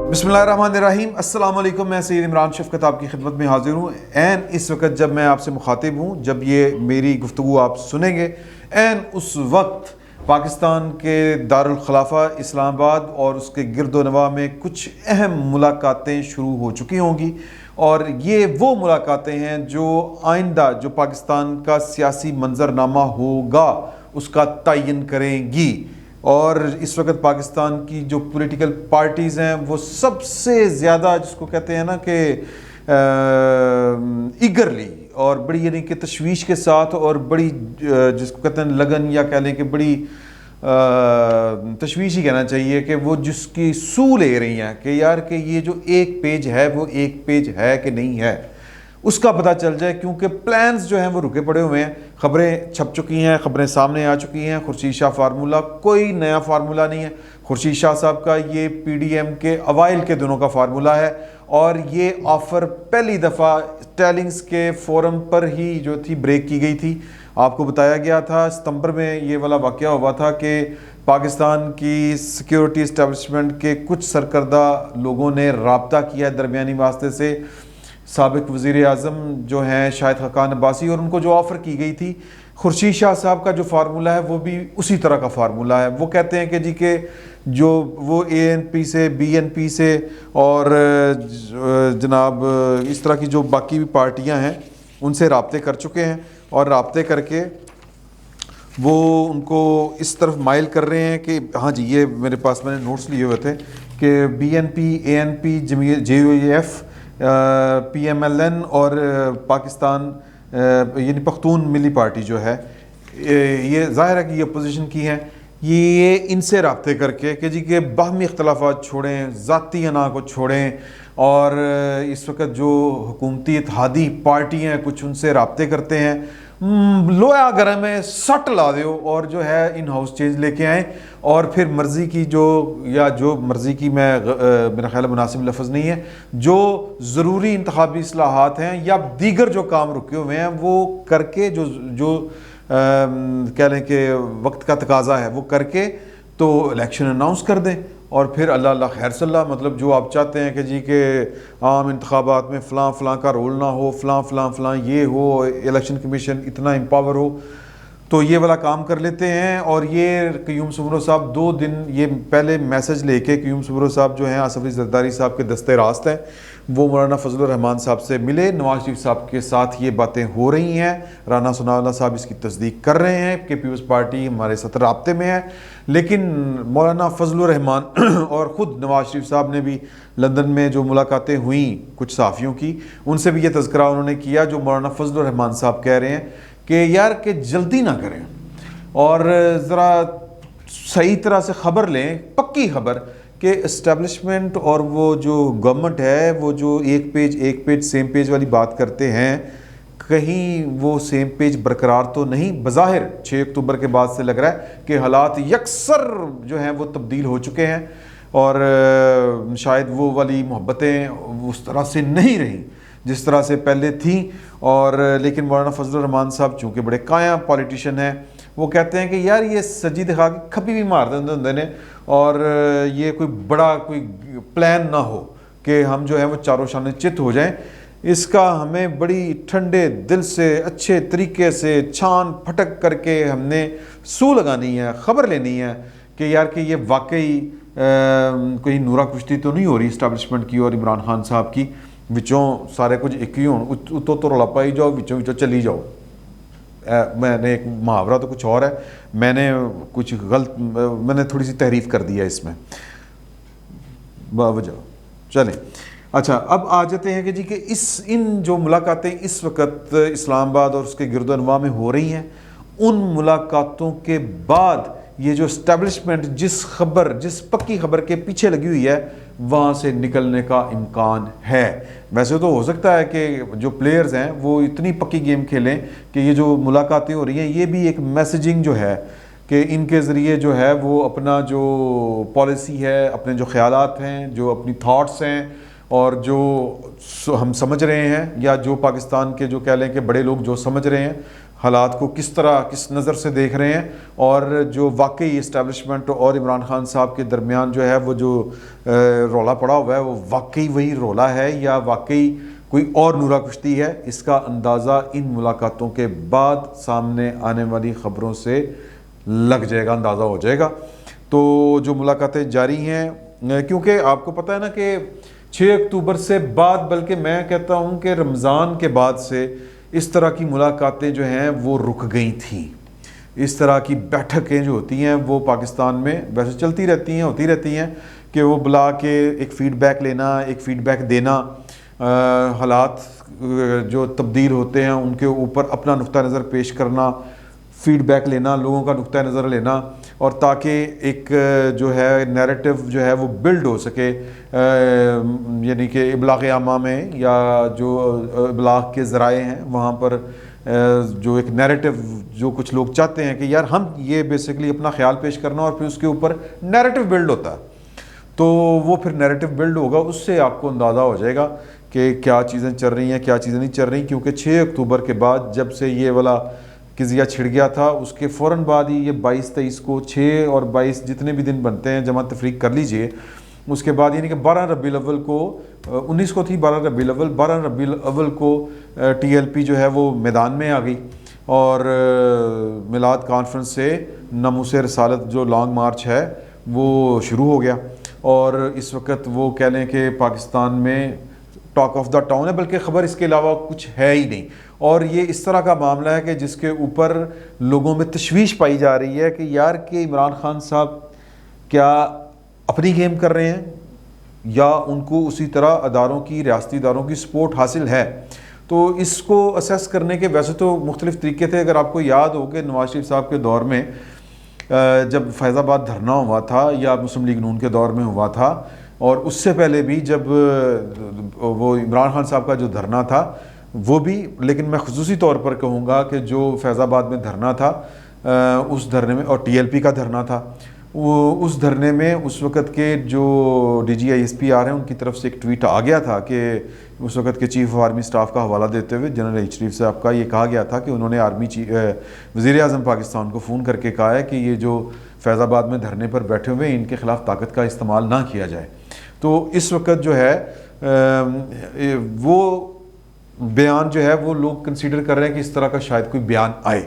बिस्मिल्लाहिर्रहमानिर्रहीम। अस्सलाम वालेकुम। मैं सैयद इमरान शफ़क़त आपकी खिदमत में हाज़िर हूँ। इस वक्त जब मैं आपसे मुखातिब हूँ, जब ये मेरी गुफ्तगू आप सुनेंगे, उस वक्त पाकिस्तान के दारुल खिलाफा इस्लामाबाद और उसके गिरदोनवा में कुछ अहम मुलाकातें शुरू हो चुकी होंगी, और ये वो मुलाकातें हैं जो आइंदा जो पाकिस्तान का सियासी मंजरनामा होगा उसका तयन करेंगी। और इस वक्त पाकिस्तान की जो पॉलिटिकल पार्टीज़ हैं वो सबसे ज़्यादा, जिसको कहते हैं ना कि ईगरली और बड़ी यानी कि तशवीश के साथ और बड़ी जिसको कहते हैं लगन, या कह लें कि बड़ी तशवीश ही कहना चाहिए, कि वो जिसकी सू ले रही हैं कि यार कि ये जो एक पेज है वो एक पेज है कि नहीं है, उसका पता चल जाए। क्योंकि प्लान्स जो हैं वो रुके पड़े हुए हैं। ख़बरें छप चुकी हैं, ख़बरें सामने आ चुकी हैं। खुर्शीद शाह फार्मूला कोई नया फार्मूला नहीं है। खुर्शीद शाह साहब का ये PDM के अवाइल के दिनों का फार्मूला है, और ये ऑफ़र पहली दफ़ा स्टैलिंग्स के फोरम पर ही जो थी ब्रेक की गई थी। आपको बताया गया था सितंबर में ये वाला वाक़या हुआ था कि पाकिस्तान की सिक्योरिटी इस्टेब्लिशमेंट के कुछ सरकर्दा लोगों ने राब्ता किया दरमियानी वास्ते से साबिक वज़ीर आज़म जो हैं शाहिद खाकान अब्बासी, और उनको जो ऑफ़र की गई थी, खुर्शीद शाह साहब का जो फार्मूला है वो भी उसी तरह का फार्मूला है। वो कहते हैं कि जी के जो वो ANP से BNP से और जनाब इस तरह की जो बाकी भी पार्टियां हैं उनसे राब्ते कर चुके हैं, और राब्ते करके वो उनको इस तरफ माइल कर रहे हैं कि हाँ जी, ये मेरे पास मैंने नोट्स लिए हुए थे कि BNP, ANP, JUAF, PMLN और पाकिस्तान यानी पख्तून मिली पार्टी जो है, ये ज़ाहिर है कि ये अपोजिशन की हैं। ये इनसे राब्ते करके कि जी के बाहमी इख्तलाफात छोड़ें, ज़ाती अना को छोड़ें, और इस वक्त जो हुकूमती इत्तेहादी पार्टी हैं कुछ उनसे राब्ते करते हैं, लोया गरम है सट ला दो और जो है इन हाउस चेंज लेके आएँ, और फिर मर्ज़ी की जो, या जो मर्ज़ी की मेरा ख्याल मुनासिब लफ्ज़ नहीं है, जो ज़रूरी इंतखाबी इस्लाहात हैं या दीगर जो काम रुके हुए हैं वो करके, जो कह लें कि वक्त का तकाजा है वो करके तो इलेक्शन अनाउंस कर दें, और फिर अल्लाह अल्लाह खैर सल्ला, मतलब जो आप चाहते हैं कि जी के आम इंतखाबात में फ़लाँ फ़लाँ का रोल ना हो, फ़लाँ फ़लाँ फ़लाँ ये हो, इलेक्शन कमीशन इतना एम्पावर हो, तो ये वाला काम कर लेते हैं। और ये क़य्यूम सुमरो साहब 2 दिन ये पहले मैसेज लेके, क़य्यूम सुमरो साहब जो हैं आसिफ अली ज़रदारी साहब के दस्ते रास्त हैं, वो मौलाना फजलुर रहमान साहब से मिले, नवाज शरीफ साहब के साथ ये बातें हो रही हैं, राना सनाउल्लाह साहब इसकी तस्दीक कर रहे हैं कि पीपल्स पार्टी हमारे साथ राब्ते में है। लेकिन मौलाना फजलुर रहमान और ख़ुद नवाज शरीफ साहब ने भी लंदन में जो मुलाकातें हुई कुछ सहाफ़ियों की, उनसे भी ये तज़किरा उन्होंने किया जो मौलाना फजलुर रहमान साहब कह रहे हैं कि यार कि जल्दी ना करें और ज़रा सही तरह से ख़बर लें, पक्की ख़बर कि इस्टेब्लिशमेंट और वो जो गवर्नमेंट है वो जो एक पेज सेम पेज वाली बात करते हैं, कहीं वो सेम पेज बरकरार तो नहीं। बज़ाहिर 6 अक्टूबर के बाद से लग रहा है कि हालात यकसर जो हैं वो तब्दील हो चुके हैं, और शायद वो वाली मोहब्बतें उस तरह से नहीं रही जिस तरह से पहले थी। और लेकिन मौलाना फजलुर रहमान साहब चूँकि बड़े काया पॉलिटिशियन हैं, वो कहते हैं कि यार ये सजी दिखा के खपी भी मार देंगे होंगे ने, और ये कोई बड़ा कोई प्लान ना हो कि हम जो है वो चारों शाने चित हो जाएं। इसका हमें बड़ी ठंडे दिल से अच्छे तरीके से छान फटक करके हमने सू लगानी है, ख़बर लेनी है कि यार कि ये वाकई कोई नूरा कुश्ती तो नहीं हो रही इस्टेब्लिशमेंट की और इमरान खान साहब की, विचों सारे कुछ एक ही हो, उतो तो रौला पाई जाओ, विचों विचों चली जाओ। मैंने एक मुहावरा तो कुछ और है, मैंने कुछ गलत, मैंने थोड़ी सी तहरीफ कर दिया इसमें बावजह। चलें, अच्छा अब आ जाते हैं कि जी कि इन जो मुलाकातें इस वक्त इस्लामाबाद और उसके गिरदोनवा में हो रही हैं, उन मुलाकातों के बाद ये जो इस्टेब्लिशमेंट जिस पक्की खबर के पीछे लगी हुई है वहाँ से निकलने का इम्कान है। वैसे तो हो सकता है कि जो प्लेयर्स हैं वो इतनी पक्की गेम खेलें कि ये जो मुलाकातें हो रही हैं ये भी एक मैसेजिंग जो है कि इनके ज़रिए जो है वो अपना जो पॉलिसी है, अपने जो ख्यालात हैं, जो अपनी थाट्स हैं, और जो हम समझ रहे हैं, या जो पाकिस्तान के जो कह लें कि बड़े लोग जो समझ रहे हैं, حالات کو کس طرح کس نظر سے دیکھ رہے ہیں، اور جو واقعی اسٹیبلشمنٹ اور عمران خان صاحب کے درمیان جو ہے وہ جو رولا پڑا ہوا ہے وہ واقعی وہی رولا ہے یا واقعی کوئی اور نورا کشتی ہے، اس کا اندازہ ان ملاقاتوں کے بعد سامنے آنے والی خبروں سے لگ جائے گا، اندازہ ہو جائے گا۔ تو جو ملاقاتیں جاری ہیں، کیونکہ آپ کو پتہ ہے نا کہ 6 اکتوبر سے بعد، بلکہ میں کہتا ہوں کہ رمضان کے بعد سے اس طرح کی ملاقاتیں جو ہیں وہ رک گئی تھیں۔ اس طرح کی بیٹھکیں جو ہوتی ہیں وہ پاکستان میں ویسے چلتی رہتی ہیں، ہوتی رہتی ہیں، کہ وہ بلا کے ایک فیڈ بیک لینا، ایک فیڈ بیک دینا، حالات جو تبدیل ہوتے ہیں ان کے اوپر اپنا نقطہ نظر پیش کرنا، فیڈ بیک لینا، لوگوں کا نقطہ نظر لینا، اور تاکہ ایک جو ہے نیریٹو جو ہے وہ بلڈ ہو سکے، یعنی کہ ابلاغ عامہ میں یا جو ابلاغ کے ذرائع ہیں وہاں پر جو ایک نیریٹو جو کچھ لوگ چاہتے ہیں کہ یار ہم یہ بیسیکلی اپنا خیال پیش کرنا، اور پھر اس کے اوپر نیریٹو بلڈ ہوتا ہے، تو وہ پھر نیریٹو بلڈ ہوگا، اس سے آپ کو اندازہ ہو جائے گا کہ کیا چیزیں چل رہی ہیں کیا چیزیں نہیں چل رہی۔ کیونکہ 6 اکتوبر کے بعد جب سے یہ والا قضیہ چھڑ گیا تھا، اس کے فوراً بعد ہی یہ 22-23 کو 6 اور 22 جتنے بھی دن بنتے ہیں جمع تفریق کر لیجئے، اس کے بعد یعنی کہ 12 ربیع الاول کو 19 کو تھی 12 ربیع الاول، 12 ربیع الاول کو ٹی ایل پی جو ہے وہ میدان میں آ گئی، اور میلاد کانفرنس سے ناموس رسالت جو لانگ مارچ ہے وہ شروع ہو گیا، اور اس وقت وہ کہہ لیں کہ پاکستان میں ٹاک آف دا ٹاؤن ہے، بلکہ خبر اس کے علاوہ کچھ ہے ہی نہیں۔ اور یہ اس طرح کا معاملہ ہے کہ جس کے اوپر لوگوں میں تشویش پائی جا رہی ہے کہ یار کہ عمران خان صاحب کیا اپنی گیم کر رہے ہیں یا ان کو اسی طرح اداروں کی، ریاستی اداروں کی سپورٹ حاصل ہے۔ تو اس کو اسیس کرنے کے ویسے تو مختلف طریقے تھے۔ اگر آپ کو یاد ہو کہ نواز شریف صاحب کے دور میں جب فیض آباد دھرنا ہوا تھا یا مسلم لیگ نون کے دور میں ہوا تھا، اور اس سے پہلے بھی جب وہ عمران خان صاحب کا جو دھرنا تھا وہ بھی، لیکن میں خصوصی طور پر کہوں گا کہ جو فیض آباد میں دھرنا تھا اس دھرنے میں، اور ٹی ایل پی کا دھرنا تھا، وہ اس دھرنے میں اس وقت کے جو D G I S P R ہیں ان کی طرف سے ایک ٹویٹ آ گیا تھا کہ اس وقت کے چیف آف آرمی سٹاف کا حوالہ دیتے ہوئے جنرل ایچ شریف صاحب کا یہ کہا گیا تھا کہ انہوں نے وزیر اعظم پاکستان کو فون کر کے کہا ہے کہ یہ جو فیض آباد میں دھرنے پر بیٹھے ہوئے ہیں ان کے خلاف طاقت کا استعمال نہ کیا جائے۔ تو اس وقت جو ہے وہ بیان جو ہے وہ لوگ کنسیڈر کر رہے ہیں کہ اس طرح کا شاید کوئی بیان آئے۔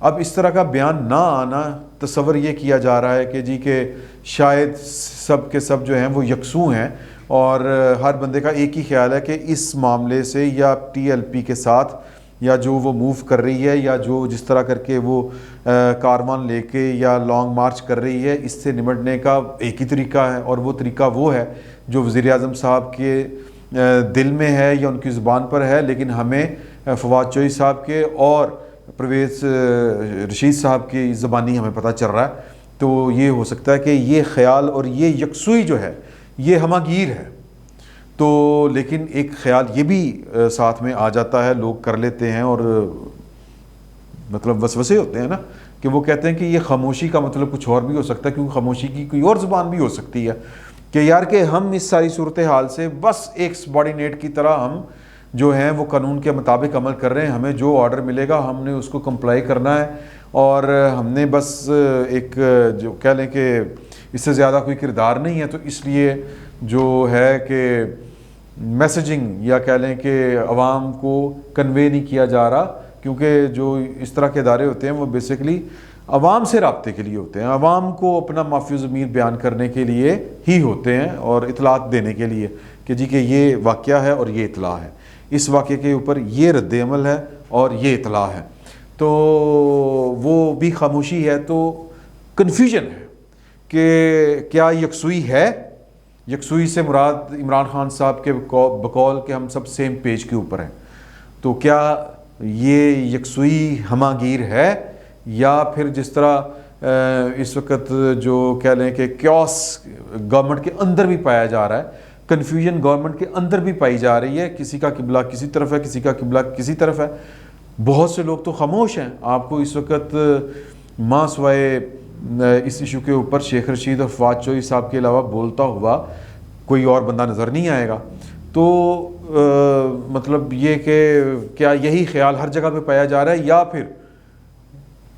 اب اس طرح کا بیان نہ آنا، تصور یہ کیا جا رہا ہے کہ جی کہ شاید سب کے سب جو ہیں وہ یکسوں ہیں، اور ہر بندے کا ایک ہی خیال ہے کہ اس معاملے سے یا ٹی ایل پی کے ساتھ یا جو وہ موو کر رہی ہے یا جو جس طرح کر کے وہ کاروان لے کے یا لانگ مارچ کر رہی ہے، اس سے نمٹنے کا ایک ہی طریقہ ہے، اور وہ طریقہ وہ ہے جو وزیر اعظم صاحب کے دل میں ہے یا ان کی زبان پر ہے، لیکن ہمیں فواد چوہدری صاحب کے اور پرویز رشید صاحب کی زبانی ہمیں پتہ چل رہا ہے۔ تو یہ ہو سکتا ہے کہ یہ خیال اور یہ یکسوئی جو ہے یہ ہمہ گیر ہے، تو لیکن ایک خیال یہ بھی ساتھ میں آ جاتا ہے، لوگ کر لیتے ہیں اور مطلب وسوسے ہوتے ہیں نا، کہ وہ کہتے ہیں کہ یہ خاموشی کا مطلب کچھ اور بھی ہو سکتا ہے، کیونکہ خاموشی کی کوئی اور زبان بھی ہو سکتی ہے کہ یار کہ ہم اس ساری صورتحال سے بس ایک سبارڈینیٹ کی طرح ہم جو ہیں وہ قانون کے مطابق عمل کر رہے ہیں، ہمیں جو آرڈر ملے گا ہم نے اس کو کمپلائی کرنا ہے، اور ہم نے بس ایک جو کہہ لیں کہ اس سے زیادہ کوئی کردار نہیں ہے۔ تو اس لیے جو ہے کہ میسیجنگ یا کہہ لیں کہ عوام کو کنوے نہیں کیا جا رہا، کیونکہ جو اس طرح کے ادارے ہوتے ہیں وہ بیسیکلی عوام سے رابطے کے لیے ہوتے ہیں، عوام کو اپنا مافی ضمیر بیان کرنے کے لیے ہی ہوتے ہیں، اور اطلاعات دینے کے لیے کہ جی کہ یہ واقعہ ہے اور یہ اطلاع ہے، اس واقعے کے اوپر یہ رد عمل ہے اور یہ اطلاع ہے۔ تو وہ بھی خاموشی ہے، تو کنفیوژن ہے کہ کیا یکسوئی ہے، یکسوئی سے مراد عمران خان صاحب کے بقول کہ ہم سب سیم پیج کے اوپر ہیں، تو کیا یہ یکسوئی ہمہ گیر ہے، یا پھر جس طرح اس وقت جو کہہ لیں کہ کیوس گورنمنٹ کے اندر بھی پایا جا رہا ہے، کنفیوژن گورنمنٹ کے اندر بھی پائی جا رہی ہے، کسی کا قبلہ کسی طرف ہے، کسی کا قبلہ کسی طرف ہے، بہت سے لوگ تو خاموش ہیں۔ آپ کو اس وقت ماں سوائے اس ایشو کے اوپر شیخ رشید اور فواد چوہدری صاحب کے علاوہ بولتا ہوا کوئی اور بندہ نظر نہیں آئے گا۔ تو مطلب یہ کہ کیا یہی خیال ہر جگہ پہ پایا جا رہا ہے، یا پھر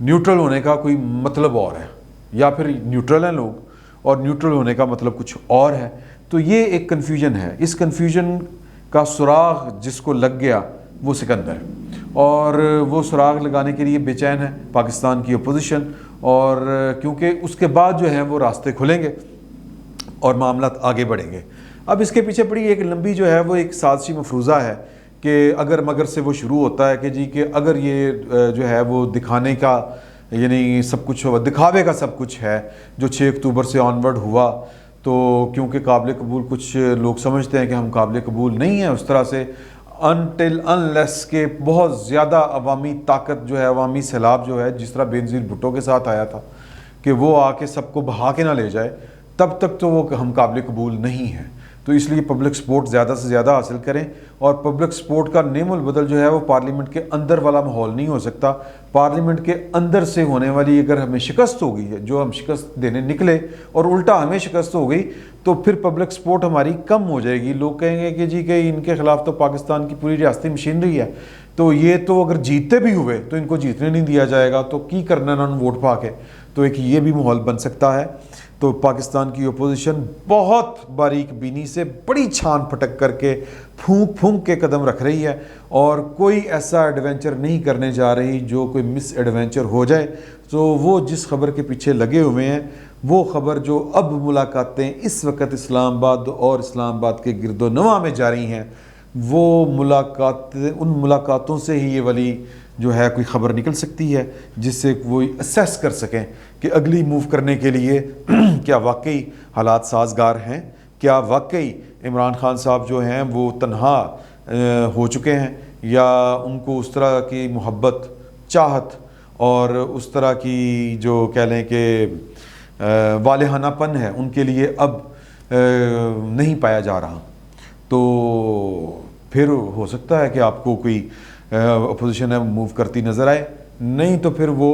न्यूट्रल होने का कोई मतलब और है, या फिर न्यूट्रल हैं लोग और न्यूट्रल होने का मतलब कुछ और है। तो ये एक कन्फ्यूजन है। इस कन्फ्यूजन का सुराग जिसको लग गया वो सिकंदर, और वो सुराग लगाने के लिए बेचैन है पाकिस्तान की अपोजिशन, और क्योंकि उसके बाद जो है वो रास्ते खुलेंगे और मामला आगे बढ़ेंगे। अब इसके पीछे बड़ी एक लंबी जो है वो एक साजिशी मफरूज़ा है कि अगर मगर से वो शुरू होता है कि जी कि अगर ये जो है वो दिखाने का, यानी सब कुछ दिखावे का सब कुछ है जो 6 अक्टूबर से ऑनवर्ड हुआ, तो क्योंकि काबिल कबूल कुछ लोग समझते हैं कि हम काबिल कबूल नहीं हैं उस तरह से, अनटिल अनलेस के बहुत ज़्यादा अवामी ताकत जो है, अवामी सैलाब जो है, जिस तरह बेनज़ीर भुट्टो के साथ आया था कि वो आके सबको बहा के ना ले जाए, तब तक तो वो हम काबिल कबूल नहीं हैं। तो इसलिए पब्लिक सपोर्ट ज़्यादा से ज़्यादा हासिल करें, और पब्लिक सपोर्ट का नेमुल बदल जो है वो पार्लियामेंट के अंदर वाला माहौल नहीं हो सकता। पार्लियामेंट के अंदर से होने वाली अगर हमें शिकस्त हो गई है, जो हम शिकस्त देने निकले और उल्टा हमें शिकस्त हो गई, तो फिर पब्लिक सपोर्ट हमारी कम हो जाएगी। लोग कहेंगे कि जी कि इनके खिलाफ तो पाकिस्तान की पूरी रियासती मशीनरी है, तो ये तो अगर जीतते भी हुए तो इनको जीतने नहीं दिया जाएगा, तो की करना ना वोट पा के। तो एक ये भी माहौल बन सकता है। तो पाकिस्तान की अपोजिशन बहुत बारीक बीनी से बड़ी छान फटक करके फूंक फूंक के कदम रख रही है, और कोई ऐसा एडवेंचर नहीं करने जा रही जो कोई मिस एडवेंचर हो जाए। तो वो जिस खबर के पीछे लगे हुए हैं, वो खबर जो अब मुलाकातें इस वक्त इस्लामाबाद और इस्लामाबाद के गिरदोनवा में जारी हैं, वो मुलाकातें, उन मुलाकातों से ही ये वाली जो है कोई ख़बर निकल सकती है जिससे वो असेस कर सकें कि अगली मूव करने के लिए क्या वाकई हालात साजगार हैं, क्या वाकई इमरान खान साहब जो हैं वो तन्हा हो चुके हैं, या उनको उस तरह की मोहब्बत, चाहत और उस तरह की जो कह लें कि वालेहानापन है उनके लिए अब नहीं पाया जा रहा। तो फिर हो सकता है कि आपको कोई अपोजिशन है मूव करती नज़र आए, नहीं तो फिर वो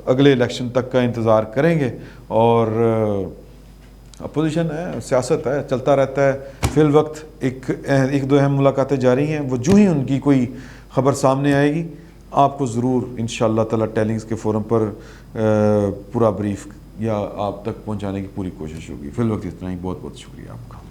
अगले इलेक्शन तक का इंतज़ार करेंगे। और अपोजिशन है, सियासत है, चलता रहता है। फिल वक्त एक दो अहम मुलाकातें जारी हैं, वो जो ही उनकी कोई ख़बर सामने आएगी आपको ज़रूर इंशाअल्लाह ताला टेलिंग्स के फोरम पर पूरा ब्रीफ या आप तक पहुंचाने की पूरी कोशिश होगी। फिल वक्त इतना ही, बहुत बहुत शुक्रिया आपका।